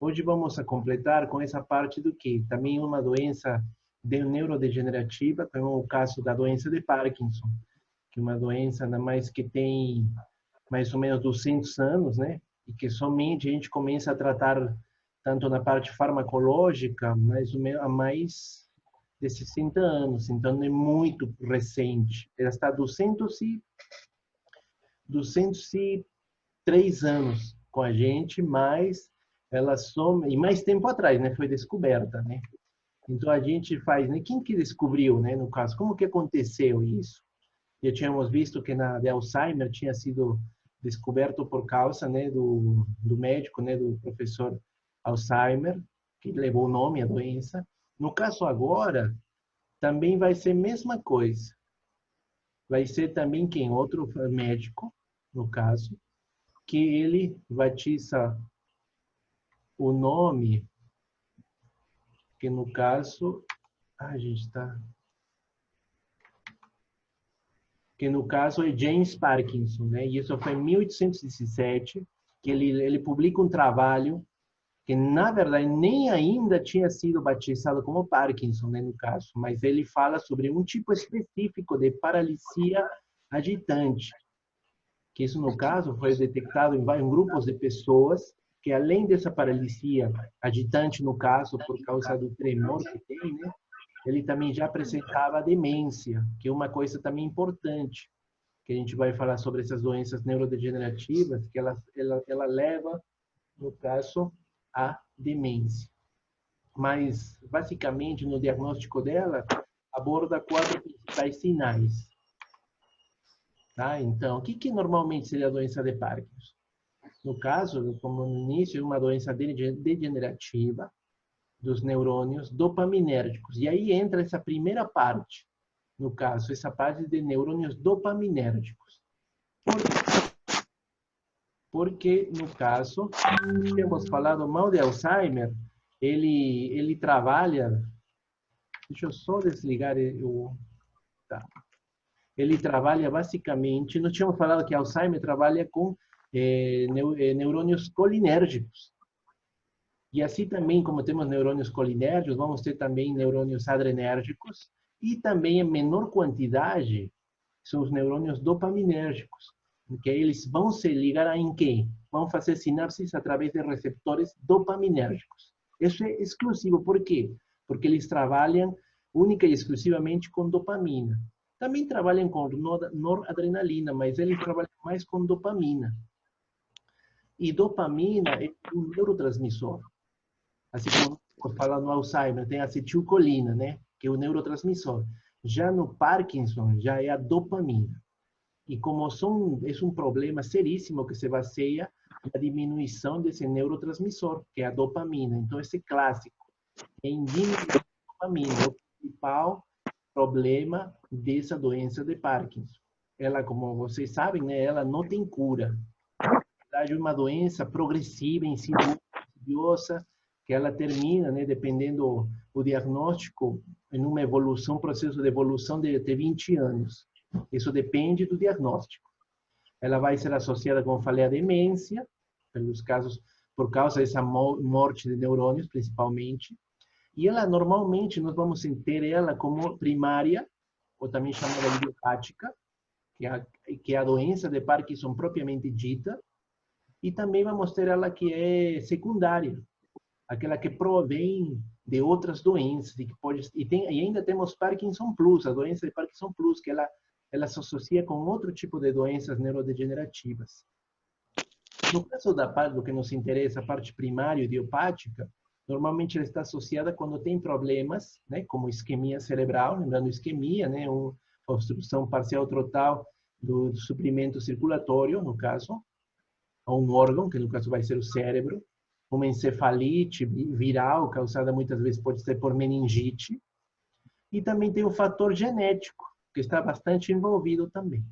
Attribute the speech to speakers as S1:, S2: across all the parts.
S1: Hoje vamos a completar com essa parte do que também uma doença neurodegenerativa, como o caso da doença de Parkinson, que é uma doença ainda mais que tem mais ou menos 200 anos, né? E que somente a gente começa a tratar tanto na parte farmacológica, mais ou menos há mais de 60 anos, então é muito recente. Ela está 203 anos com a gente, mas ela soma, e mais tempo atrás, né? Foi descoberta, né? Então a gente faz, né? Quem que descobriu, né? No caso, como que aconteceu isso? Já tínhamos visto que na de Alzheimer tinha sido descoberto por causa, né, do médico, né, do professor Alzheimer, que levou o nome à doença. No caso agora, também vai ser a mesma coisa. Vai ser também quem? Outro médico, no caso, que ele batiza o nome, que no caso, a gente está, que no caso é James Parkinson, né? E isso foi em 1817, que ele publica um trabalho que, na verdade, nem ainda tinha sido batizado como Parkinson, né, no caso, mas ele fala sobre um tipo específico de paralisia agitante, que isso, no caso, foi detectado em vários grupos de pessoas que, além dessa paralisia agitante, no caso, por causa do tremor que tem, né, ele também já apresentava demência, que é uma coisa também importante, que a gente vai falar sobre essas doenças neurodegenerativas, que ela leva, no caso, a demência. Mas, basicamente, no diagnóstico dela, aborda 4 principais sinais. Tá? Então, o que normalmente seria a doença de Parkinson? No caso, como no início, é uma doença degenerativa dos neurônios dopaminérgicos. E aí entra essa primeira parte, no caso, essa parte de neurônios dopaminérgicos. Porque, no caso, temos falado mal de Alzheimer, ele trabalha. Deixa eu só desligar o. Tá. Ele trabalha basicamente. Nós tínhamos falado que Alzheimer trabalha com neurônios colinérgicos. E assim também, como temos neurônios colinérgicos, vamos ter também neurônios adrenérgicos. E também, em menor quantidade, são os neurônios dopaminérgicos, que eles vão se ligar em quê? Vão fazer sinapses através de receptores dopaminérgicos. Isso é exclusivo. Por quê? Porque eles trabalham única e exclusivamente com dopamina. Também trabalham com noradrenalina, mas eles trabalham mais com dopamina. E dopamina é um neurotransmissor. Assim como fala no Alzheimer, tem a acetilcolina, né? Que é o neurotransmissor. Já no Parkinson, já é a dopamina. E como é um problema seríssimo que se baseia na diminuição desse neurotransmissor, que é a dopamina. Então, esse clássico é em diminuir a dopamina, é o principal problema dessa doença de Parkinson. Ela, como vocês sabem, né, ela não tem cura. Na verdade, é uma doença progressiva, insidiosa, que ela termina, né, dependendo do diagnóstico, em uma evolução, processo de evolução de até 20 anos. Isso depende do diagnóstico. Ela vai ser associada, como falei, à demência, pelos casos, por causa dessa morte de neurônios, principalmente. E ela, normalmente, nós vamos ter ela como primária, ou também chamada idiopática, que é a doença de Parkinson propriamente dita. E também vamos ter ela que é secundária, aquela que provém de outras doenças e que pode e ainda temos Parkinson Plus, a doença de Parkinson Plus, que ela se associa com outro tipo de doenças neurodegenerativas. No caso da parte do que nos interessa, a parte primária idiopática, normalmente ela está associada quando tem problemas, né, como isquemia cerebral, lembrando isquemia, né, uma obstrução parcial total do suprimento circulatório, no caso, a um órgão, que no caso vai ser o cérebro, uma encefalite viral, causada muitas vezes pode ser por meningite, e também tem o fator genético, que está bastante envolvido também.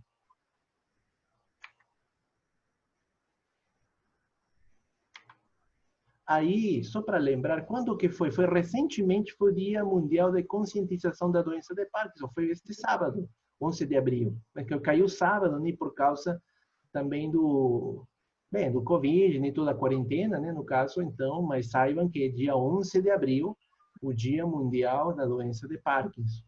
S1: Aí, só para lembrar, quando que foi? Foi recentemente, foi o Dia Mundial de Conscientização da Doença de Parkinson, foi este sábado, 11 de abril, que caiu sábado, né, por causa também Bem, do Covid, nem toda a quarentena, né, no caso, então, mas saibam que é dia 11 de abril, o Dia Mundial da Doença de Parkinson.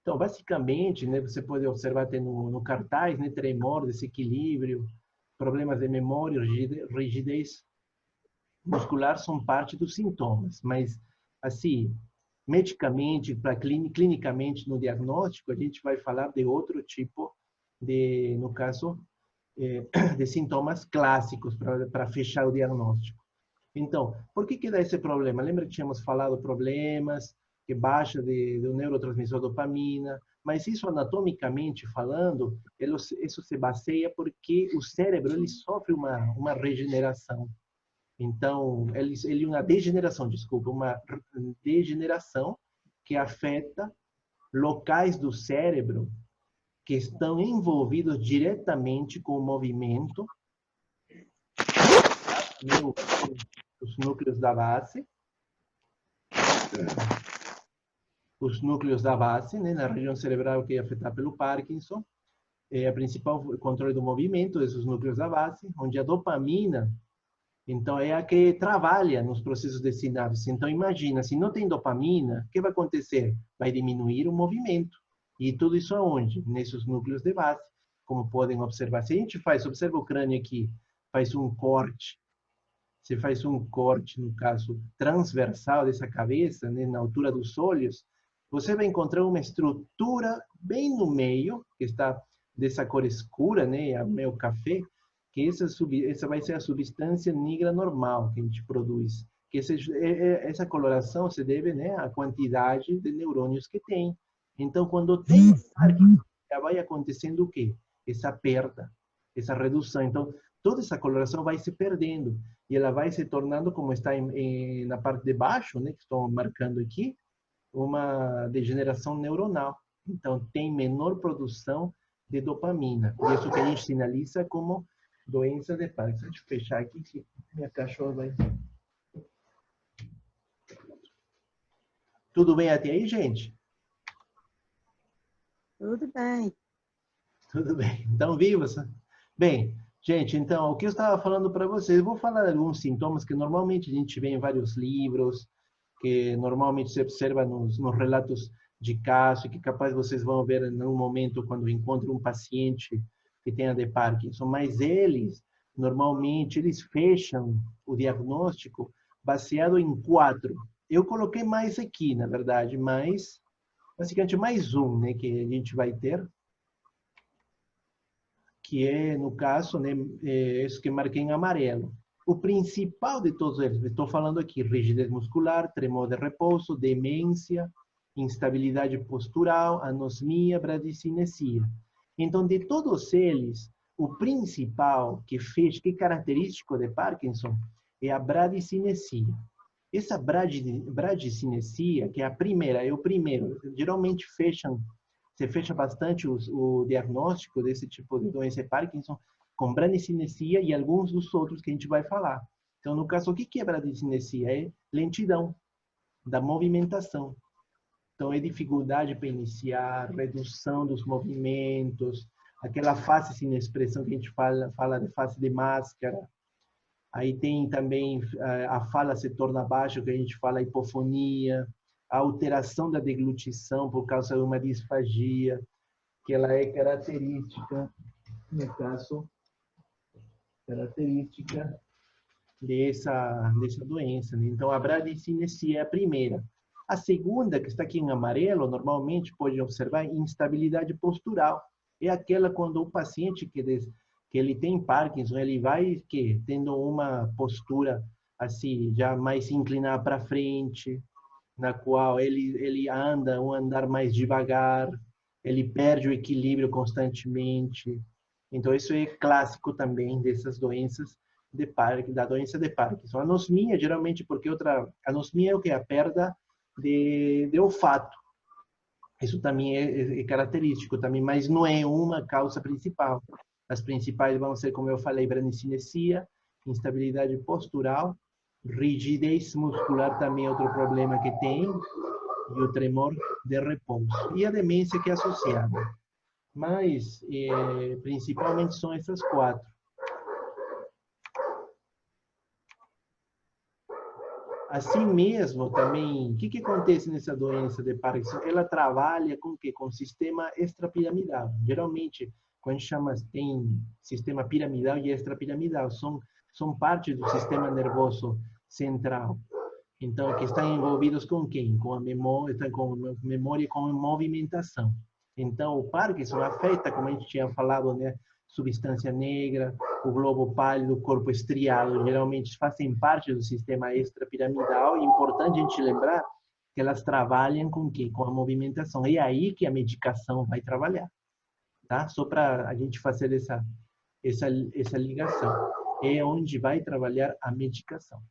S1: Então, basicamente, né, você pode observar até no cartaz, né, tremor, desequilíbrio, problemas de memória, rigidez muscular são parte dos sintomas, mas, assim, medicamente, clinicamente, no diagnóstico, a gente vai falar de outro tipo de, no caso, de sintomas clássicos para fechar o diagnóstico. Então, por que dá esse problema? Lembra que tínhamos falado problemas, que baixa do neurotransmissor dopamina, mas isso anatomicamente falando, isso se baseia porque o cérebro ele sofre uma regeneração. Então, ele uma degeneração, desculpa, uma degeneração que afeta locais do cérebro que estão envolvidos diretamente com o movimento, os núcleos da base, né, na região cerebral que é afetada pelo Parkinson, é a principal controle do movimento desses núcleos da base, onde a dopamina, então, é a que trabalha nos processos de sinapse. Então, imagina, se não tem dopamina, o que vai acontecer? Vai diminuir o movimento. E tudo isso aonde? Nesses núcleos de base, como podem observar. Se a gente observa o crânio aqui, faz um corte, você faz um corte, no caso, transversal dessa cabeça, né, na altura dos olhos, você vai encontrar uma estrutura bem no meio, que está dessa cor escura, né, meio café, que essa vai ser a substância negra normal que a gente produz. Que essa coloração se deve, né, à quantidade de neurônios que tem. Então, quando tem Parkinson, já vai acontecendo o quê? Essa perda, essa redução. Então, toda essa coloração vai se perdendo e ela vai se tornando, como está na parte de baixo, né, que estou marcando aqui, uma degeneração neuronal. Então, tem menor produção de dopamina. E isso que a gente sinaliza como doença de Parkinson. Deixa eu fechar aqui, que minha cachorra vai... Tudo bem até aí, gente?
S2: Tudo bem.
S1: Tudo bem. Então, vivos. Bem, gente, então, o que eu estava falando para vocês, eu vou falar de alguns sintomas que normalmente a gente vê em vários livros, que normalmente se observa nos relatos de caso, que capaz vocês vão ver em um momento quando encontram um paciente que tenha de Parkinson, mas normalmente, eles fecham o diagnóstico baseado em 4. Eu coloquei mais aqui, na verdade, mas, basicamente, mais um, né, que a gente vai ter, que é, no caso, né, isso que marquei em amarelo. O principal de todos eles, estou falando aqui, rigidez muscular, tremor de repouso, demência, instabilidade postural, anosmia, bradicinesia. Então, de todos eles, o principal que é característico de Parkinson, é a bradicinesia. Essa bradicinesia, que é a primeira, é o primeiro, geralmente se fecha bastante o diagnóstico desse tipo de doença de Parkinson com bradicinesia e alguns dos outros que a gente vai falar. Então, no caso, o que é bradicinesia? É lentidão da movimentação. Então, é dificuldade para iniciar, redução dos movimentos, aquela face sem expressão que a gente fala de face de máscara. Aí tem também a fala se torna baixa, que a gente fala hipofonia, a alteração da deglutição por causa de uma disfagia, que ela é característica, no caso, característica dessa doença. Né? Então, a bradicinesia é a primeira. A segunda, que está aqui em amarelo, normalmente pode observar instabilidade postural. É aquela quando o paciente que ele tem Parkinson, ele vai tendo uma postura assim, já mais inclinada para frente, na qual ele anda um andar mais devagar, ele perde o equilíbrio constantemente. Então, isso é clássico também dessas doenças da doença de Parkinson. Anosmia, geralmente, porque anosmia é o que? A perda de olfato. Isso também é característico, também, mas não é uma causa principal. As principais vão ser, como eu falei, bradicinesia, instabilidade postural, rigidez muscular também é outro problema que tem, e o tremor de repouso. E a demência que é associada. Mas, principalmente, são essas 4. Assim mesmo, também, o que acontece nessa doença de Parkinson? Ela trabalha com o quê? Com o sistema extrapiramidal. Geralmente, quando a gente chama, tem sistema piramidal e extrapiramidal, são partes do sistema nervoso central. Então, que estão envolvidos com quem? Com a memória, e com a movimentação. Então, o Parkinson afeta, como a gente tinha falado, né? Substância negra, o globo pálido, o corpo estriado, geralmente fazem parte do sistema extrapiramidal. É importante a gente lembrar que elas trabalham com o quê? Com a movimentação. É aí que a medicação vai trabalhar, tá? Só para a gente fazer essa ligação. É onde vai trabalhar a medicação.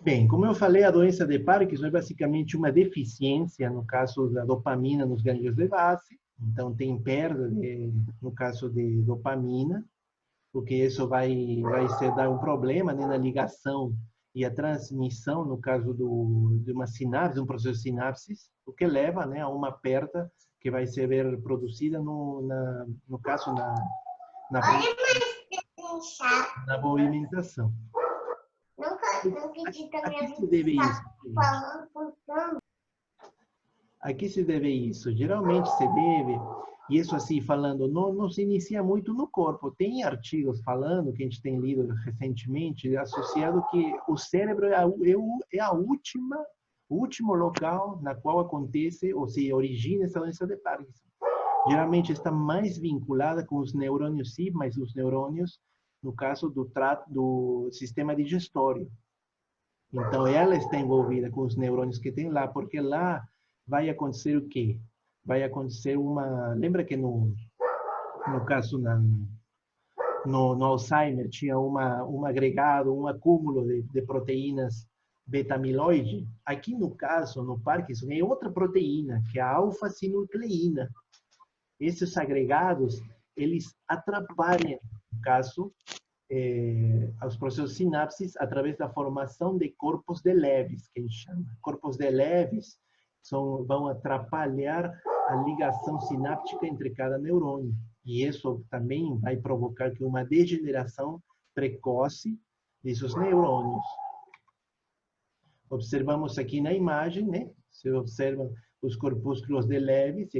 S1: Bem, como eu falei, a doença de Parkinson é basicamente uma deficiência, no caso da dopamina nos gânglios de base. Então, tem perda, no caso de dopamina, porque isso vai dar um problema, né, na ligação e a transmissão, no caso de uma sinapse, um processo de sinapses, o que leva, né, a uma perda que vai ser produzida, no caso, na movimentação. A que se deve isso? A que se deve isso? Geralmente se deve, e isso assim falando, não se inicia muito no corpo. Tem artigos falando, que a gente tem lido recentemente, associado que o cérebro é o último local na qual acontece ou se origina essa doença de Parkinson. Geralmente está mais vinculada com os neurônios, sim, mas os neurônios, no caso do sistema digestório. Então, ela está envolvida com os neurônios que tem lá, porque lá vai acontecer o quê? Vai acontecer uma... Lembra que no caso, no Alzheimer, tinha um agregado, um acúmulo de proteínas beta-amiloide? Aqui, no caso, no Parkinson, é outra proteína, que é a alfa-sinucleína. Esses agregados, eles atrapalham, no caso, aos processos de sinapses através da formação de corpos de Leves, que a gente chama. Corpos de Leves vão atrapalhar a ligação sináptica entre cada neurônio. E isso também vai provocar que uma degeneração precoce desses neurônios. Observamos aqui na imagem, né? Você observa os corpúsculos de Leves,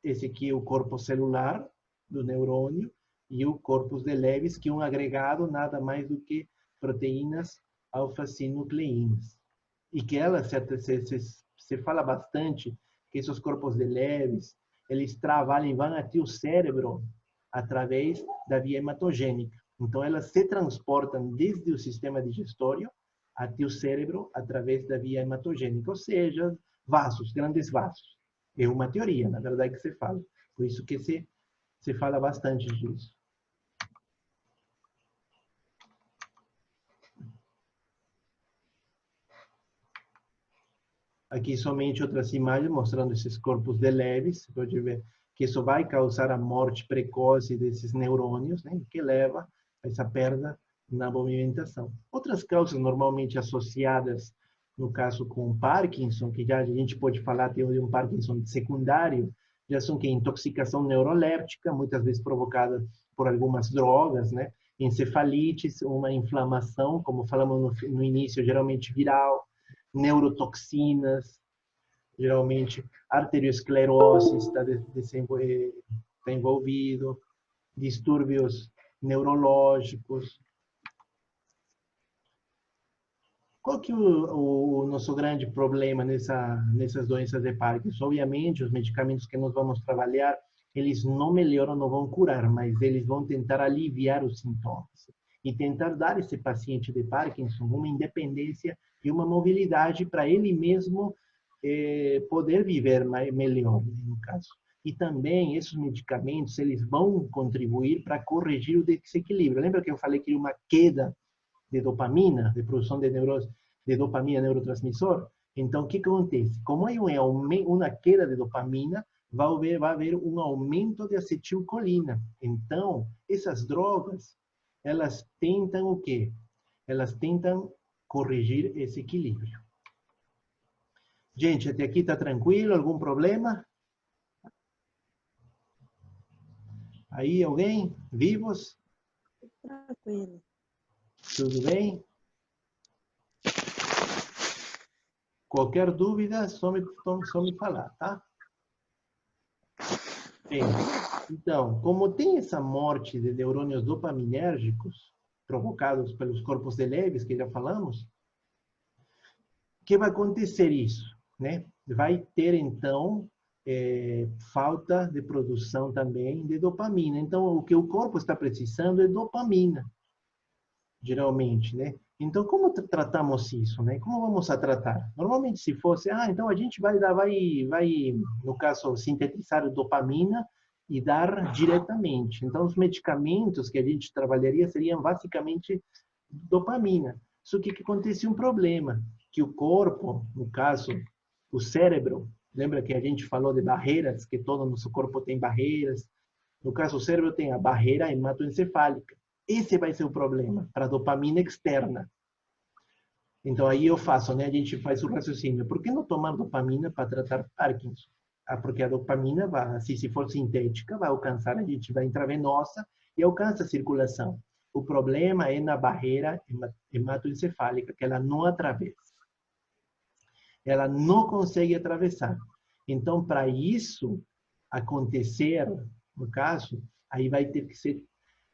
S1: esse aqui é o corpo celular do neurônio, e o corpus de Leves, que é um agregado nada mais do que proteínas alfa-sinucleínas. E que elas, se fala bastante, que esses corpos de Leves, eles trabalham e vão até o cérebro através da via hematogênica. Então, elas se transportam desde o sistema digestório até o cérebro através da via hematogênica, ou seja, vasos, grandes vasos. É uma teoria, na verdade, que se fala. Por isso que se fala bastante disso. Aqui somente outras imagens mostrando esses corpos de Leves. Você pode ver que isso vai causar a morte precoce desses neurônios, né, que leva a essa perda na movimentação. Outras causas normalmente associadas, no caso com Parkinson, que já a gente pode falar de um Parkinson secundário, já são que intoxicação neuroléptica, muitas vezes provocada por algumas drogas, né? Encefalites, uma inflamação, como falamos no início, geralmente viral, neurotoxinas, geralmente arteriosclerose está envolvido, distúrbios neurológicos. Qual que é o nosso grande problema nessas doenças de Parkinson? Obviamente, os medicamentos que nós vamos trabalhar, eles não melhoram, não vão curar, mas eles vão tentar aliviar os sintomas e tentar dar a esse paciente de Parkinson uma independência e uma mobilidade para ele mesmo poder viver melhor, no caso. E também esses medicamentos, eles vão contribuir para corrigir o desequilíbrio. Lembra que eu falei que uma queda de dopamina, de produção de dopamina neurotransmissor? Então, o que acontece? Como há uma queda de dopamina, vai haver um aumento de acetilcolina. Então, essas drogas, elas tentam o quê? Elas tentam corrigir esse equilíbrio. Gente, até aqui está tranquilo? Algum problema? Aí, alguém? Vivos?
S2: Tranquilo.
S1: Tudo bem? Qualquer dúvida, só me falar, tá? Bem, então, como tem essa morte de neurônios dopaminérgicos provocados pelos corpos de Leves, que já falamos, o que vai acontecer isso, né? Vai ter, então, falta de produção também de dopamina. Então, o que o corpo está precisando é dopamina, geralmente, né? Então, como tratamos isso, né? Como vamos a tratar? Normalmente, se fosse, então a gente vai no caso, sintetizar dopamina e dar diretamente. Então, os medicamentos que a gente trabalharia seriam basicamente dopamina. Só que acontece um problema, que o corpo, no caso, o cérebro, lembra que a gente falou de barreiras, que todo o nosso corpo tem barreiras? No caso, o cérebro tem a barreira hematoencefálica. Esse vai ser o problema, para a dopamina externa. Então, aí eu faço, né? A gente faz o raciocínio. Por que não tomar dopamina para tratar Parkinson? Porque a dopamina, vai, se for sintética, vai alcançar, a gente vai intravenosa e alcança a circulação. O problema é na barreira hematoencefálica, que ela não atravessa. Ela não consegue atravessar. Então, para isso acontecer, no caso, aí vai ter que ser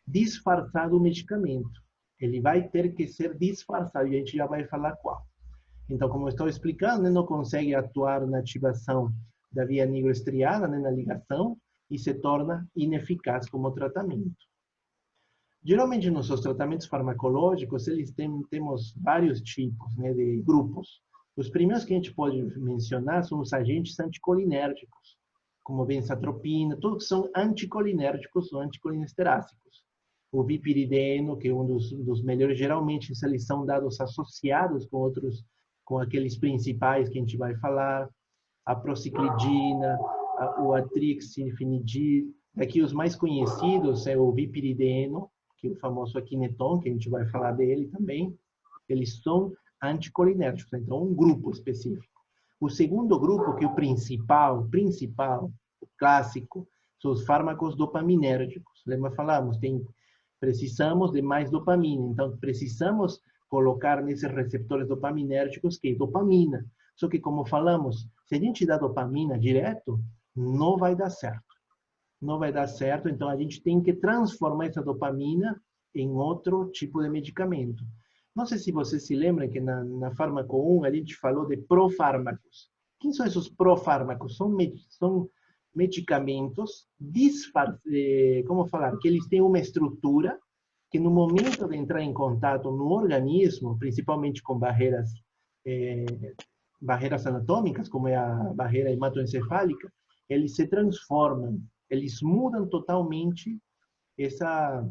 S1: disfarçado o medicamento. Ele vai ter que ser disfarçado, e a gente já vai falar qual. Então, como eu estou explicando, né, não consegue atuar na ativação da via nigroestriada, né, na ligação, e se torna ineficaz como tratamento. Geralmente, nos seus tratamentos farmacológicos, temos vários tipos, né, de grupos. Os primeiros que a gente pode mencionar são os agentes anticolinérgicos, como benzatropina, todos que são anticolinérgicos ou anticolinesterácicos. O vipirideno, que é um dos melhores, geralmente eles são dados associados com aqueles principais que a gente vai falar, a prociclidina, o atrixinfinidil. Daqui os mais conhecidos é o vipirideno, que é o famoso Aquineton, que a gente vai falar dele também. Eles são anticolinérgicos, então um grupo específico. O segundo grupo, que é o principal, o clássico, são os fármacos dopaminérgicos. Lembra, falamos, precisamos de mais dopamina, então precisamos colocar nesses receptores dopaminérgicos que é dopamina. Só que, como falamos, se a gente dá dopamina direto, não vai dar certo. Não vai dar certo, então a gente tem que transformar essa dopamina em outro tipo de medicamento. Não sei se vocês se lembram que na Fármaco 1 a gente falou de profármacos. Quem são esses profármacos? São medicamentos como falar, que eles têm uma estrutura que no momento de entrar em contato no organismo, principalmente com barreiras anatômicas, como é a barreira hematoencefálica, eles se transformam, eles mudam totalmente essa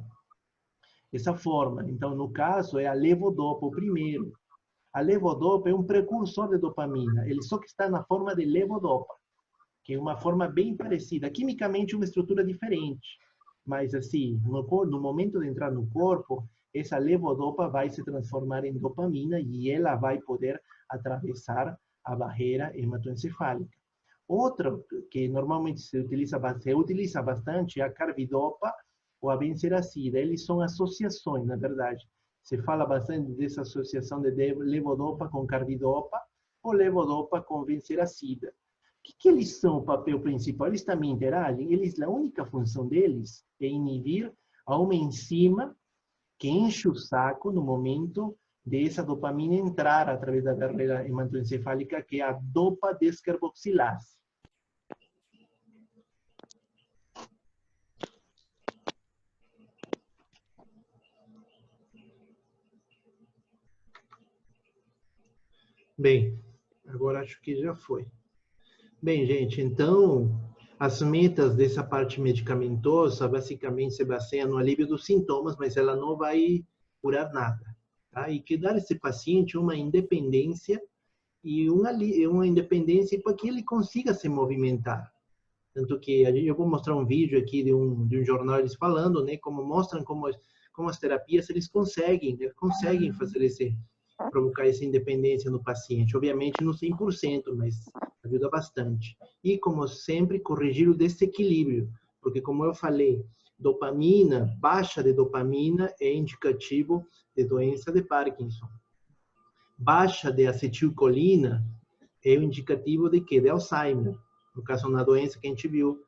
S1: forma. Então, no caso, é a levodopa, o primeiro. A levodopa é um precursor de dopamina, ele só que está na forma de levodopa, que é uma forma bem parecida. Quimicamente, uma estrutura diferente. Mas, assim, no momento de entrar no corpo, essa levodopa vai se transformar em dopamina e ela vai poder atravessar a barreira hematoencefálica. Outro que normalmente se utiliza bastante é a carbidopa ou a benseracida. Eles são associações, na verdade. Se fala bastante dessa associação de levodopa com carbidopa ou levodopa com benseracida. O que eles são, o papel principal? Eles também interagem. A única função deles é inibir a uma enzima que enche o saco no momento dessa dopamina entrar através da barreira hematoencefálica, que é a dopa-descarboxilase. Bem, agora acho que já foi. Bem, gente, então, as metas dessa parte medicamentosa basicamente se baseiam no alívio dos sintomas, mas ela não vai curar nada, tá? E que dar a esse paciente uma independência e uma independência para que ele consiga se movimentar. Tanto que eu vou mostrar um vídeo aqui de um jornal eles falando, né, como mostram como as terapias eles conseguem fazer provocar essa independência no paciente. Obviamente não 100%, mas ajuda bastante. E, como sempre, corrigir o desequilíbrio, porque, como eu falei, Dopamina, baixa de dopamina é indicativo de doença de Parkinson. Baixa de acetilcolina é o indicativo de quê? De Alzheimer. No caso, na doença que a gente viu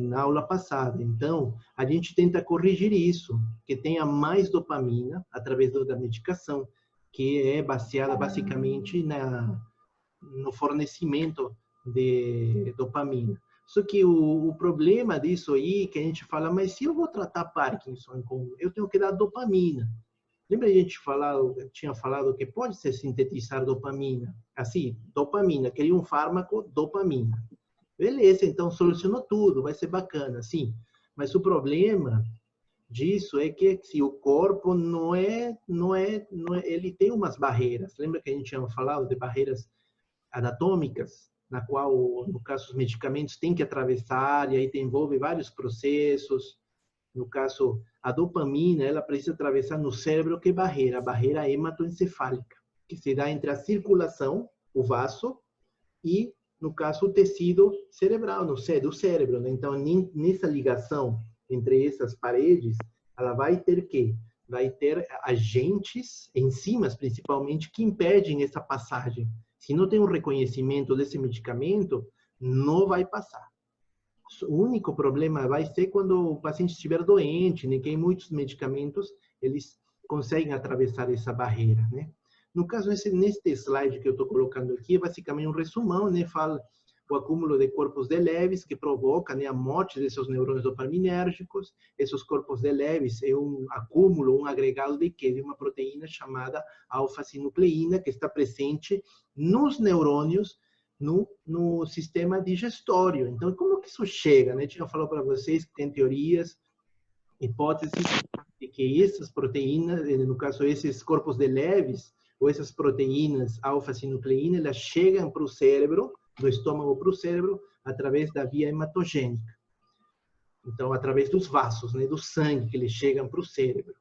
S1: na aula passada. Então, a gente tenta corrigir isso, que tenha mais dopamina através da medicação, que é baseada basicamente no fornecimento de dopamina. Só que o problema disso aí, que a gente fala, mas se eu vou tratar Parkinson, eu tenho que dar dopamina. Lembra a gente tinha falado que pode se sintetizar dopamina? Assim, dopamina, queria um fármaco, dopamina. Beleza, então solucionou tudo, vai ser bacana, sim. Mas o problema disso é que se o corpo ele tem umas barreiras. Lembra que a gente tinha falado de barreiras anatômicas, na qual, no caso, os medicamentos têm que atravessar, e aí envolve vários processos. No caso, a dopamina, ela precisa atravessar no cérebro que barreira? A barreira hematoencefálica, que se dá entre a circulação, o vaso, e, no caso, o tecido cerebral, do cérebro. Né? Então, nessa ligação entre essas paredes, ela vai ter quê? Vai ter agentes, enzimas principalmente, que impedem essa passagem. Se não tem um reconhecimento desse medicamento, não vai passar. O único problema vai ser quando o paciente estiver doente, né? Que em muitos medicamentos eles conseguem atravessar essa barreira, né? No caso, neste slide que eu estou colocando aqui, é basicamente um resumão, né? Fala o acúmulo de corpos de Lewis, que provoca, né, a morte desses neurônios dopaminérgicos. Esses corpos de Lewis é um acúmulo, um agregado de quê? De uma proteína chamada alfa-sinucleína, que está presente nos neurônios, no sistema digestório. Então, como que isso chega? Né? Eu falo para vocês que tem teorias, hipóteses, de que essas proteínas, no caso, esses corpos de Lewis, ou essas proteínas alfa-sinucleína, elas chegam para o cérebro, do estômago para o cérebro, através da via hematogênica. Então, através dos vasos, né, do sangue, que eles chegam para o cérebro.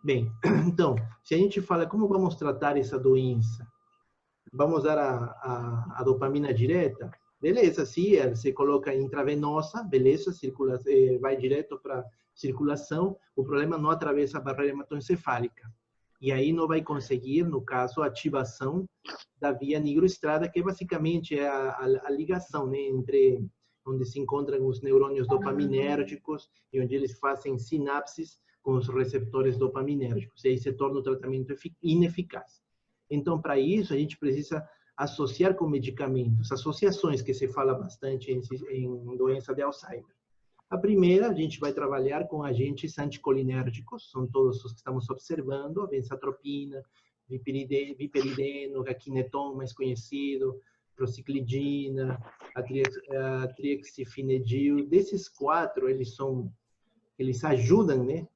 S1: Bem, então, se a gente fala como vamos tratar essa doença, vamos dar a dopamina direta? Beleza, sim, você coloca intravenosa, beleza, vai direto para circulação, o problema não atravessa a barreira hematoencefálica. E aí não vai conseguir, no caso, a ativação da via nigroestrada, que basicamente é a ligação, né, entre onde se encontram os neurônios dopaminérgicos e onde eles fazem sinapses com os receptores dopaminérgicos. E aí se torna o tratamento ineficaz. Então, para isso, a gente precisa associar com medicamentos, associações que se fala bastante em doença de Alzheimer. A primeira, a gente vai trabalhar com agentes anticolinérgicos, são todos os que estamos observando, a benzatropina, viperideno, raquineton, mais conhecido, prociclidina, a triexifenedil. Desses quatro, eles ajudam, né?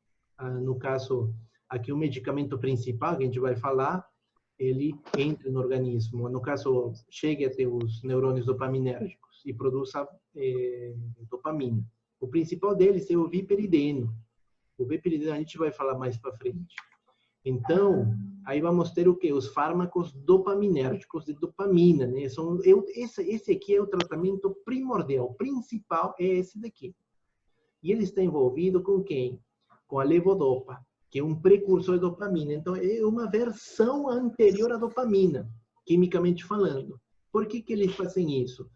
S1: No caso, aqui o medicamento principal que a gente vai falar, ele entra no organismo, no caso, chega até os neurônios dopaminérgicos e produza dopamina. O principal deles é o viperideno. O viperideno a gente vai falar mais para frente. Então, aí vamos ter o quê? Os fármacos dopaminérgicos de dopamina, né? Esse aqui é o tratamento primordial, o principal é esse daqui. E ele está envolvido com quem? Com a levodopa, que é um precursor de dopamina. Então, é uma versão anterior à dopamina, quimicamente falando. Por que eles fazem isso?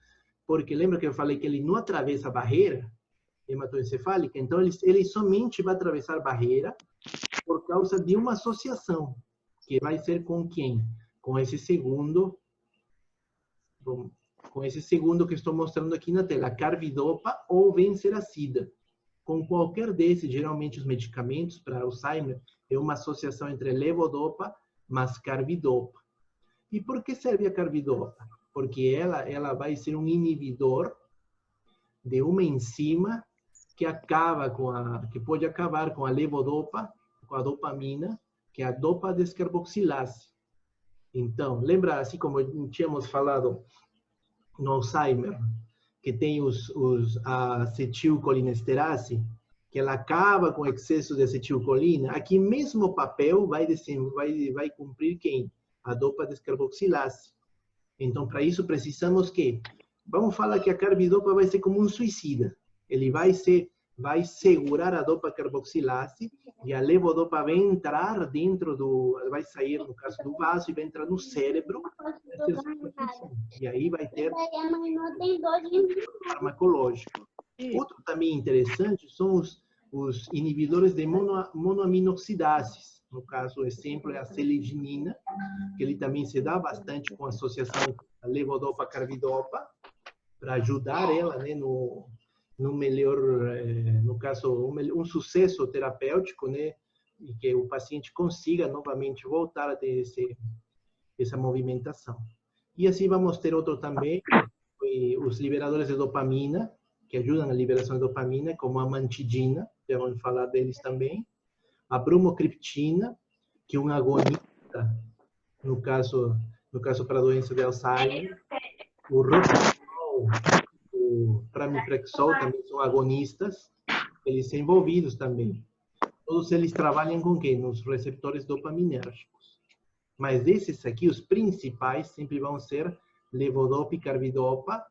S1: Porque lembra que eu falei que ele não atravessa a barreira hematoencefálica? Então, ele somente vai atravessar a barreira por causa de uma associação, que vai ser com quem? Com esse segundo que estou mostrando aqui na tela, carbidopa ou venseracida. Com qualquer desses, geralmente os medicamentos para Alzheimer, é uma associação entre levodopa mais carbidopa. E por que serve a carbidopa? Porque ela vai ser um inibidor de uma enzima que pode acabar com a levodopa, com a dopamina, que é a dopa-descarboxilase. Então, lembra, assim como tínhamos falado no Alzheimer, que tem a acetilcolinesterase, que ela acaba com o excesso de acetilcolina, aqui mesmo o papel vai cumprir quem? A dopa-descarboxilase. Então, para isso, precisamos que... Vamos falar que a carbidopa vai ser como um suicida. Ele vai ser vai segurar a dopa carboxilase e a levodopa vai entrar dentro vai sair, no caso do vaso, e vai entrar no cérebro, e aí vai ter farmacológico. Outro também interessante são os inibidores de monoaminoxidases. No caso, o exemplo é a seleginina, que ele também se dá bastante com associação a levodopa-carbidopa, para ajudar ela, né, no melhor, no caso, um sucesso terapêutico, né, e que o paciente consiga novamente voltar a ter essa movimentação. E assim vamos ter outro também, os liberadores de dopamina, que ajudam na liberação de dopamina, como a mantidina, já vamos falar deles também, a bromocriptina, que é um agonista, no caso para a doença de Alzheimer, o rotenol, o pramipexol também são agonistas, eles são envolvidos também. Todos eles trabalham com quê? Nos receptores dopaminérgicos. Mas esses aqui, os principais, sempre vão ser levodopa e carbidopa,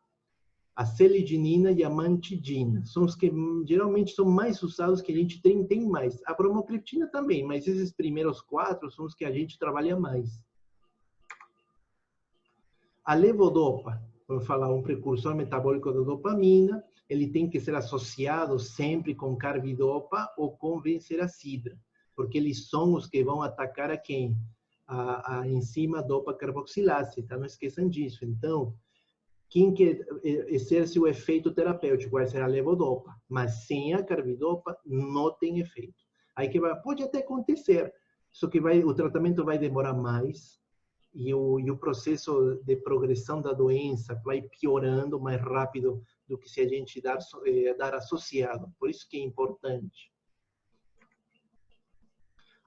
S1: a seleginina e a mantidina. São os que geralmente são mais usados, que a gente tem mais. A bromocriptina também, mas esses primeiros 4 são os que a gente trabalha mais. A levodopa, vamos falar, um precursor metabólico da dopamina, ele tem que ser associado sempre com carbidopa ou com vinceracida, porque eles são os que vão atacar a quem? A enzima dopa-carboxilase, tá? Não esqueçam disso. Então, quem que exerce o efeito terapêutico vai ser a levodopa, mas sem a carbidopa não tem efeito. Aí que pode até acontecer, só que o tratamento vai demorar mais, e o processo de progressão da doença vai piorando mais rápido do que se a gente dar associado. Por isso que é importante.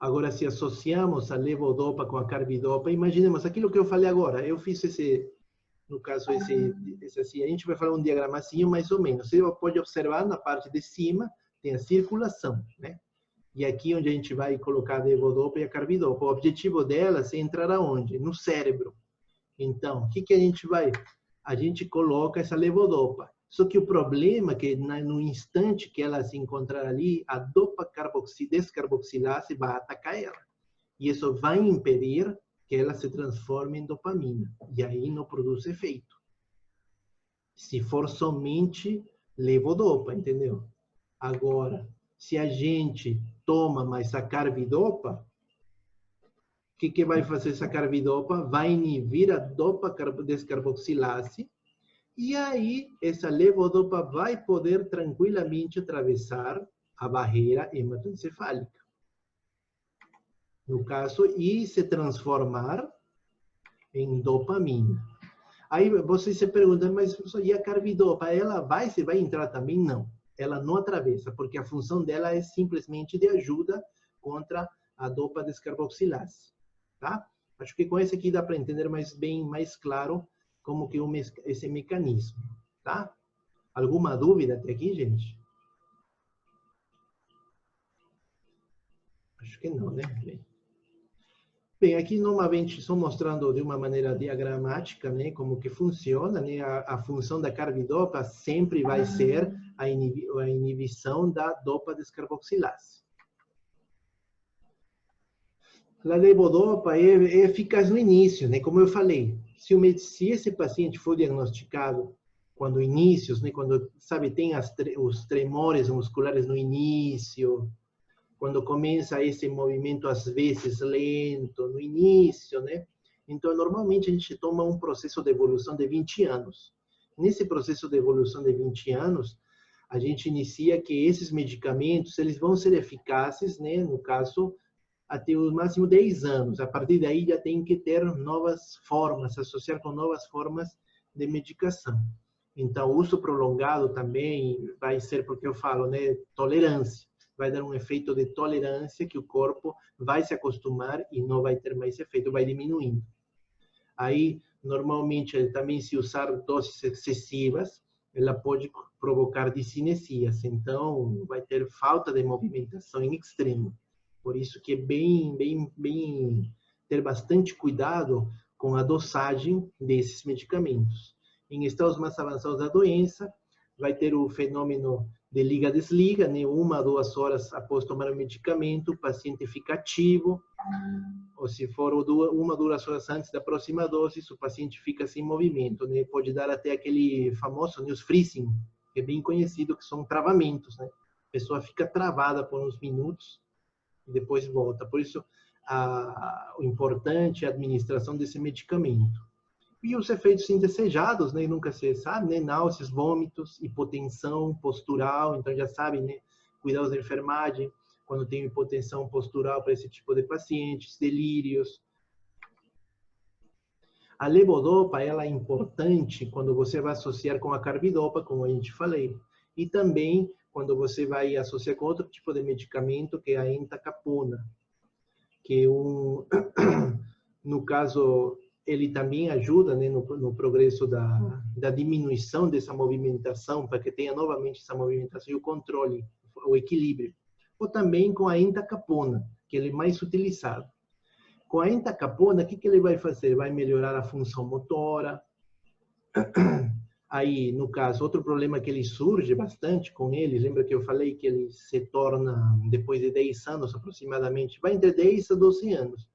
S1: Agora, se associamos a levodopa com a carbidopa, imaginemos aquilo que eu falei agora. Eu fiz no caso, esse assim, a gente vai falar um diagramazinho mais ou menos. Você pode observar na parte de cima, tem a circulação, né? E aqui onde a gente vai colocar a levodopa e a carbidopa. O objetivo delas é entrar aonde? No cérebro. Então, o que a gente vai? A gente coloca essa levodopa. Só que o problema é que no instante que ela se encontrar ali, a dopa-descarboxilase vai atacar ela. E isso vai impedir que ela se transforme em dopamina. E aí não produz efeito. Se for somente levodopa, entendeu? Agora, se a gente toma mais a carbidopa, o que vai fazer essa carbidopa? Vai inibir a dopa-descarboxilase, e aí essa levodopa vai poder tranquilamente atravessar a barreira hematoencefálica. No caso, e se transformar em dopamina. Aí você se pergunta, mas e a carbidopa, ela vai entrar também? Não. Ela não atravessa, porque a função dela é simplesmente de ajuda contra a dopa-descarboxilase, tá? Acho que com esse aqui dá para entender mais claro como que esse mecanismo, tá? Alguma dúvida até aqui, gente? Acho que não, né? Bem, aqui novamente estou mostrando de uma maneira diagramática, né, como que funciona, né? A função da carbidopa sempre vai ser a inibição da dopa-descarboxilase. A levodopa é eficaz no início, né? Como eu falei, se esse paciente for diagnosticado quando inícios, né? Quando, sabe, tem os tremores musculares no início, quando começa esse movimento, às vezes, lento, no início, né? Então, normalmente, a gente toma um processo de evolução de 20 anos. Nesse processo de evolução de 20 anos, a gente inicia que esses medicamentos, eles vão ser eficazes, né? No caso, até o máximo 10 anos. A partir daí, já tem que ter novas formas, associar com novas formas de medicação. Então, o uso prolongado também vai ser, porque eu falo, né? Tolerância. Vai dar um efeito de tolerância que o corpo vai se acostumar e não vai ter mais efeito, vai diminuindo. Aí, normalmente, também se usar doses excessivas, ela pode provocar discinesias, então vai ter falta de movimentação em extremo. Por isso que é bem ter bastante cuidado com a dosagem desses medicamentos. Em estados mais avançados da doença, vai ter o fenômeno de liga-desliga, né? 1 a 2 horas após tomar o medicamento, o paciente fica ativo, ou se for 1 a 2 horas antes da próxima dose, o paciente fica sem movimento, né? Pode dar até aquele famoso news freezing, que é bem conhecido, que são travamentos, né? A pessoa fica travada por uns minutos e depois volta. Por isso, o importante é a administração desse medicamento. E os efeitos indesejados, né? Nunca se sabe, né? Náuseas, vômitos, hipotensão postural, então já sabem, né? Cuidados da enfermagem, quando tem hipotensão postural para esse tipo de pacientes, delírios. A levodopa, ela é importante quando você vai associar com a carbidopa, como a gente falei, e também quando você vai associar com outro tipo de medicamento, que é a entacapona, que no caso, ele também ajuda, né, no progresso da diminuição dessa movimentação, para que tenha novamente essa movimentação e o controle, o equilíbrio. Ou também com a entacapona, que ele é mais utilizado. Com a entacapona, o que ele vai fazer? Vai melhorar a função motora. Aí, no caso, outro problema que ele surge bastante com ele, lembra que eu falei que ele se torna, depois de 10 anos aproximadamente, vai entre 10 a 12 anos,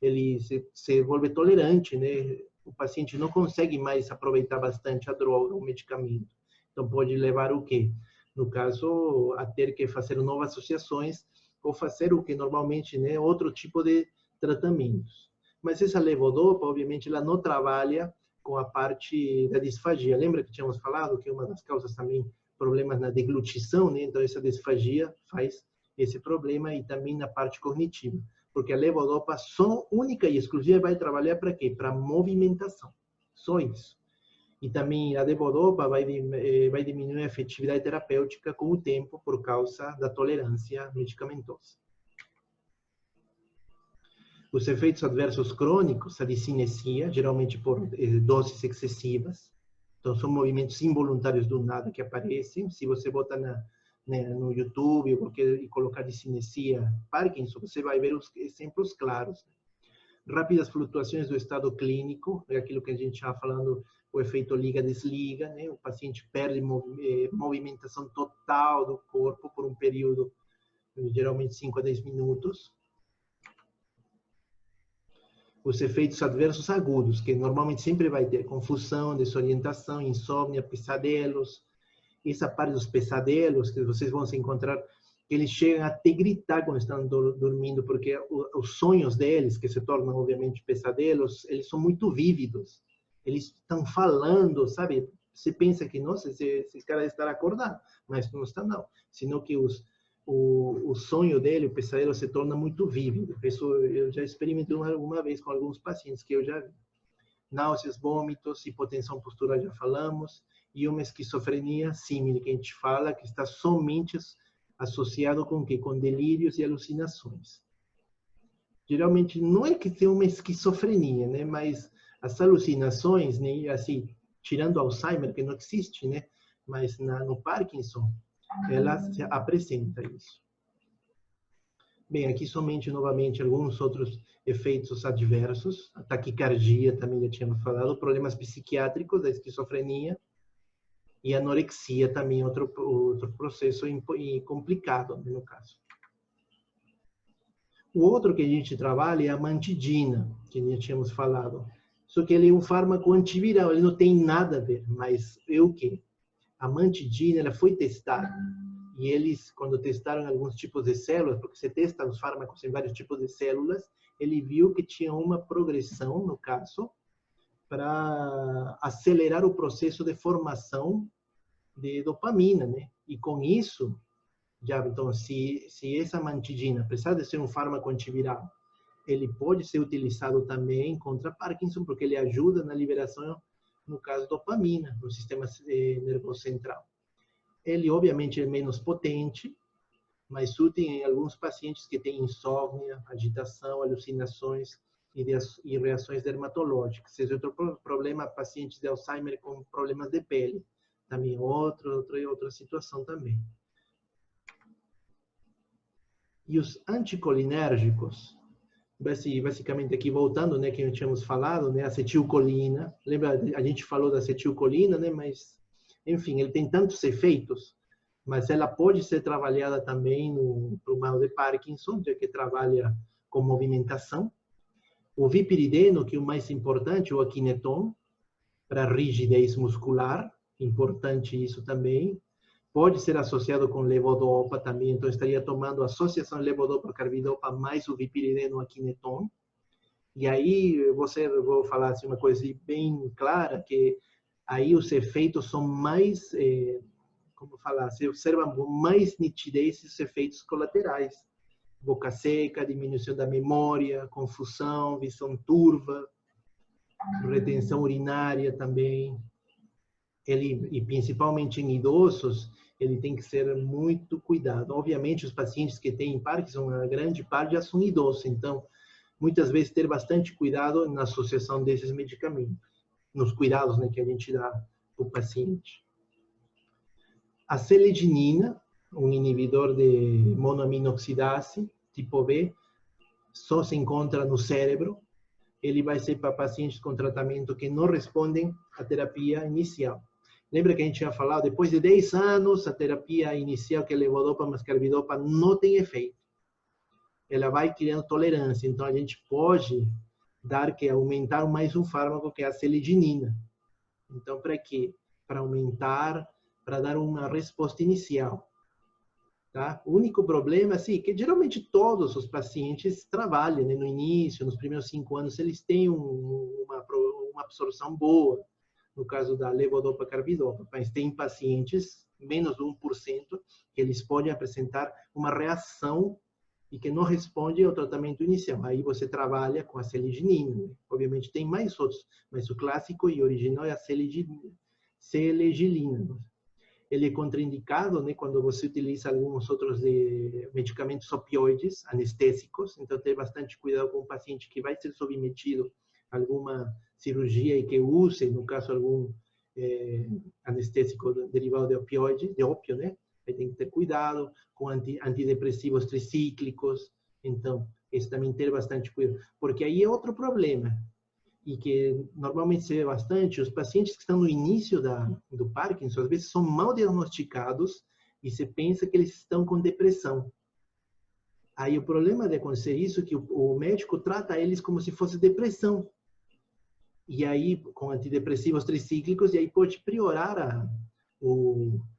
S1: ele se volve tolerante, né? O paciente não consegue mais aproveitar bastante a droga, o medicamento. Então, pode levar o quê? No caso, a ter que fazer novas associações ou fazer o que normalmente, né, outro tipo de tratamentos. Mas essa levodopa, obviamente, ela não trabalha com a parte da disfagia. Lembra que tínhamos falado que uma das causas também problemas na deglutição, né? Então essa disfagia faz esse problema e também na parte cognitiva, porque a levodopa só única e exclusiva vai trabalhar para quê? Para movimentação. Só isso. E também a levodopa vai diminuir a efetividade terapêutica com o tempo por causa da tolerância medicamentosa. Os efeitos adversos crônicos, a discinesia, geralmente por doses excessivas. Então, são movimentos involuntários do nada que aparecem. Se você botar no YouTube e colocar discinesia Parkinson, você vai ver os exemplos claros. Rápidas flutuações do estado clínico, é aquilo que a gente estava falando, o efeito liga-desliga, né? O paciente perde movimentação total do corpo por um período, geralmente 5 a 10 minutos. Os efeitos adversos agudos, que normalmente sempre vai ter confusão, desorientação, insônia, pesadelos. Essa parte dos pesadelos, que vocês vão se encontrar, eles chegam até gritar quando estão dormindo, porque os sonhos deles, que se tornam, obviamente, pesadelos, eles são muito vívidos. Eles estão falando, sabe? Você pensa que, nossa, esse cara está acordado, mas não está, não. Senão que o sonho dele, o pesadelo, se torna muito vívido. Isso eu já experimentei uma vez com alguns pacientes que eu já vi. Náuseas, vômitos, hipotensão postural, já falamos, e uma esquizofrenia símile, que a gente fala que está somente associado com o quê? Com delírios e alucinações. Geralmente, não é que tem uma esquizofrenia, né? Mas as alucinações, né? Assim, tirando Alzheimer, que não existe, né? Mas no Parkinson, ela se apresenta isso. Bem, aqui somente, novamente, alguns outros efeitos adversos. A taquicardia, também já tínhamos falado. Problemas psiquiátricos da esquizofrenia. E anorexia também, outro processo complicado, no caso. O outro que a gente trabalha é a mantidina, que já tínhamos falado. Só que ele é um fármaco antiviral, ele não tem nada a ver, mas é o quê? A mantidina, ela foi testada. E eles, quando testaram alguns tipos de células, porque você testa os fármacos em vários tipos de células, ele viu que tinha uma progressão, no caso, para acelerar o processo de formação de dopamina, né? E com isso, já, então, se essa mantidina, apesar de ser um fármaco antiviral, ele pode ser utilizado também contra Parkinson, porque ele ajuda na liberação, no caso, dopamina, no sistema nervoso central. Ele, obviamente, é menos potente, mas útil em alguns pacientes que têm insônia, agitação, alucinações e reações dermatológicas. Esse é outro problema, pacientes de Alzheimer com problemas de pele. Também outra situação também. E os anticolinérgicos, basicamente aqui voltando, né, que tínhamos falado, né, acetilcolina. Lembra, a gente falou da acetilcolina, né, mas, enfim, ele tem tantos efeitos, mas ela pode ser trabalhada também para o mal de Parkinson, já que trabalha com movimentação. O vipirideno, que é o mais importante, o Akineton, para rigidez muscular, importante isso também. Pode ser associado com levodopa também, então estaria tomando a associação levodopa-carbidopa mais o vipirideno Akineton. E aí, vou falar assim, uma coisa bem clara, que aí os efeitos são mais, como falar, se observa com mais nitidez os efeitos colaterais. Boca seca, diminuição da memória, confusão, visão turva, retenção urinária também. E principalmente em idosos, ele tem que ser muito cuidado. Obviamente, os pacientes que têm Parkinson, a grande parte já são idosos, então, muitas vezes ter bastante cuidado na associação desses medicamentos, nos cuidados, né, que a gente dá para o paciente. A seleginina, um inibidor de monoaminoxidase, tipo B, só se encontra no cérebro. Ele vai ser para pacientes com tratamento que não respondem à terapia inicial. Lembra que a gente tinha falado, depois de 10 anos, a terapia inicial, que é levodopa mais carbidopa, não tem efeito. Ela vai criando tolerância. Então, a gente pode aumentar mais um fármaco, que é a seleginina. Então, para quê? Para aumentar, para dar uma resposta inicial. Tá? O único problema, assim, que geralmente todos os pacientes trabalham, né? No início, nos primeiros 5 anos, eles têm uma absorção boa, no caso da levodopa-carbidopa, mas tem pacientes, menos de 1%, que eles podem apresentar uma reação e que não responde ao tratamento inicial. Aí você trabalha com a seleginina. Né? Obviamente tem mais outros, mas o clássico e original é a seleginina. Ele é contraindicado, né, quando você utiliza alguns outros medicamentos opioides, anestésicos. Então, ter bastante cuidado com o paciente que vai ser submetido a alguma cirurgia e que use, no caso, algum anestésico derivado de opioide, de ópio, né? Aí tem que ter cuidado com antidepressivos tricíclicos. Então, esse também ter bastante cuidado. Porque aí é outro problema. E que normalmente se vê bastante, os pacientes que estão no início do Parkinson, às vezes são mal diagnosticados e se pensa que eles estão com depressão. Aí o problema de acontecer isso é que o médico trata eles como se fosse depressão. E aí, com antidepressivos tricíclicos, e aí pode piorar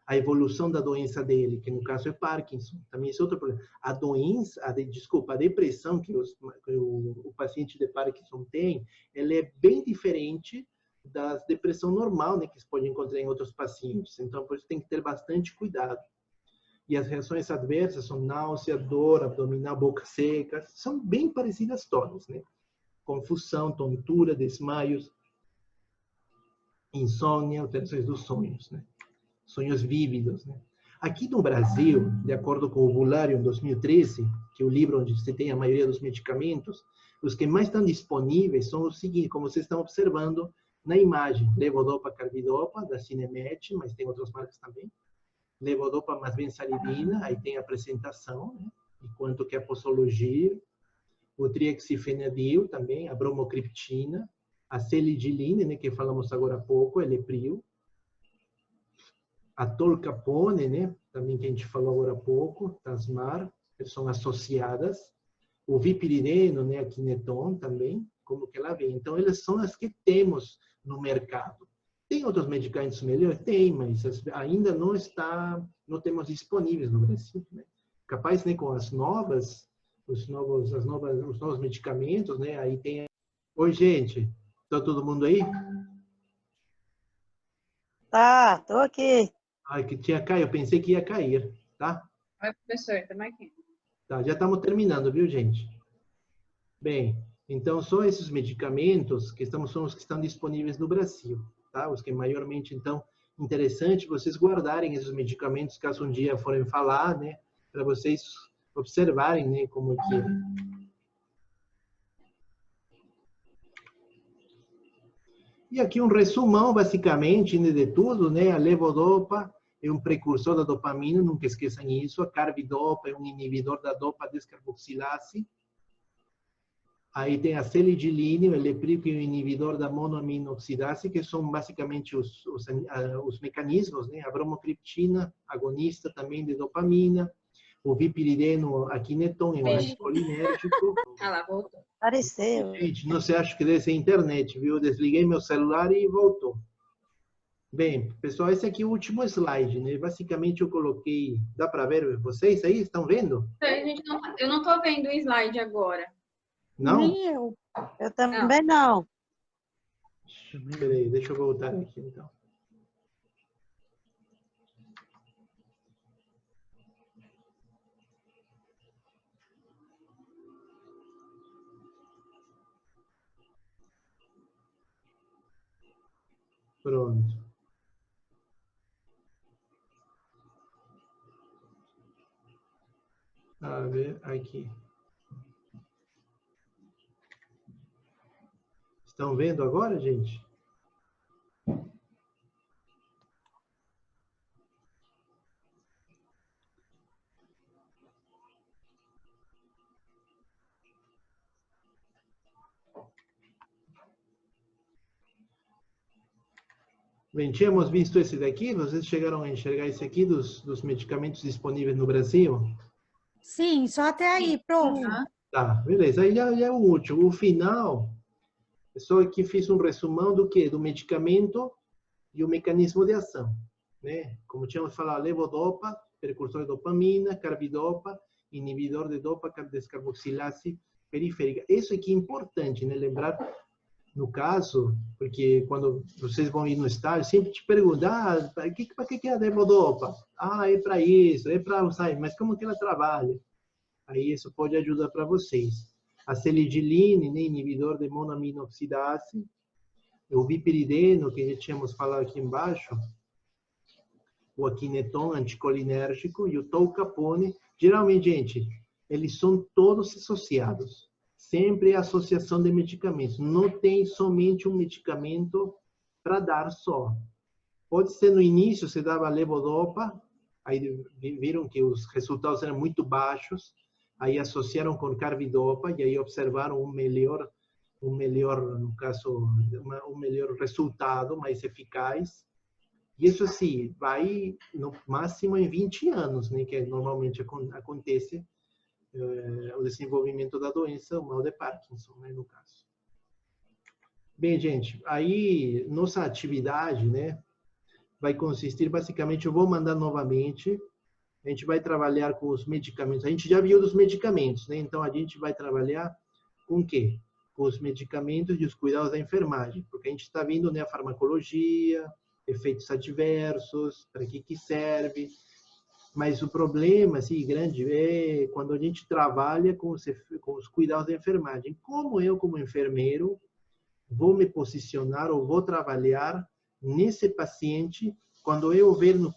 S1: a evolução da doença dele, que no caso é Parkinson. Também esse é outro problema. A depressão que o paciente de Parkinson tem, ela é bem diferente da depressão normal, né, que se pode encontrar em outros pacientes. Então, por isso tem que ter bastante cuidado. E as reações adversas são náusea, dor abdominal, boca seca, são bem parecidas todas, né? Confusão, tontura, desmaios, insônia, alterações dos sonhos, né? Sonhos vívidos, né? Aqui no Brasil, de acordo com o Bulário, em 2013, que é o livro onde você tem a maioria dos medicamentos, os que mais estão disponíveis são os seguintes, como vocês estão observando na imagem: levodopa, carbidopa, da Cinemet, mas tem outras marcas também. Levodopa mais benzalidina, aí tem a apresentação, né? E quanto que é a posologia. O triexifenadil também, a bromocriptina, a selegiline, né, que falamos agora há pouco, a Elepril, a tolcapone, né, também que a gente falou agora há pouco, Tasmar, que são associadas, o vipirideno, né, a Kineton também, como que ela vem. Então, elas são as que temos no mercado. Tem outros medicamentos melhores? Tem, mas ainda não temos disponíveis no Brasil, né? Capaz, né, com os novos medicamentos, né? Aí tem. Oi, gente. Tá todo mundo aí?
S2: Tá, tô aqui.
S1: Ah, que tinha caído. Eu pensei que ia cair, tá?
S3: Oi, professor, estamos aqui.
S1: Tá, já estamos terminando, viu, gente? Bem, então só esses medicamentos são os que estão disponíveis no Brasil, tá? Os que maiormente, então, interessante vocês guardarem esses medicamentos, caso um dia forem falar, né? Para vocês observarem, né, como que é. E aqui um resumão, basicamente, né, de tudo, né? A levodopa é um precursor da dopamina, nunca esqueçam isso. A carbidopa é um inibidor da dopa descarboxilase. Aí tem a selidiline, o eleprico e o inibidor da monoaminoxidase, que são basicamente os mecanismos, né? A bromocriptina, agonista também de dopamina, o vipirideno, a Kineton, é um anticolinérgico.
S3: Ah lá, voltou.
S2: Apareceu.
S1: Gente, não se acha que deve ser internet, viu? Eu desliguei meu celular e voltou. Bem, pessoal, esse aqui é o último slide, né? Basicamente eu coloquei... Dá para ver vocês aí? Estão vendo?
S3: Eu não tô vendo o slide agora.
S1: Não?
S2: Nem eu. Eu também não.
S1: Peraí, deixa eu voltar aqui então. Pronto. A ver, aqui. Estão vendo agora, gente? Bem, tínhamos visto esse daqui, vocês chegaram a enxergar esse aqui dos medicamentos disponíveis no Brasil?
S4: Sim, só até aí, prof.
S1: Tá, beleza. Aí já é o último. O final, eu só aqui fiz um resumão do que? Do medicamento e o mecanismo de ação, né? Como tínhamos falado, levodopa, precursor de dopamina, carbidopa, inibidor de dopa-descarboxilase periférica. Isso aqui é importante, né? Lembrar, no caso, porque quando vocês vão ir no estágio, sempre te perguntam, para que é a levodopa? Ah, é para isso, é para Alzheimer, mas como que ela trabalha? Aí isso pode ajudar para vocês. A selidiline, né, inibidor de monoaminoxidase, o vipirideno, que já tínhamos falado aqui embaixo, o Akineton, anticolinérgico, e o tolcapone. Geralmente, gente, eles são todos associados. Sempre a associação de medicamentos. Não tem somente um medicamento para dar só. Pode ser no início, você dava levodopa, aí viram que os resultados eram muito baixos, aí associaram com carbidopa, e aí observaram um melhor, no caso, um melhor resultado, mais eficaz. E isso, assim, vai no máximo em 20 anos, né, que normalmente acontece o desenvolvimento da doença, o mal de Parkinson, né, no caso. Bem, gente, aí nossa atividade, né, vai consistir basicamente, eu vou mandar novamente, a gente vai trabalhar com os medicamentos. A gente já viu dos medicamentos, né? Então a gente vai trabalhar com o quê? Com os medicamentos e os cuidados da enfermagem, porque a gente está vendo, né, a farmacologia, efeitos adversos, para que serve. Mas o problema, assim, grande é quando a gente trabalha com os cuidados da enfermagem. Como eu, como enfermeiro, vou me posicionar ou vou trabalhar nesse paciente quando eu ver no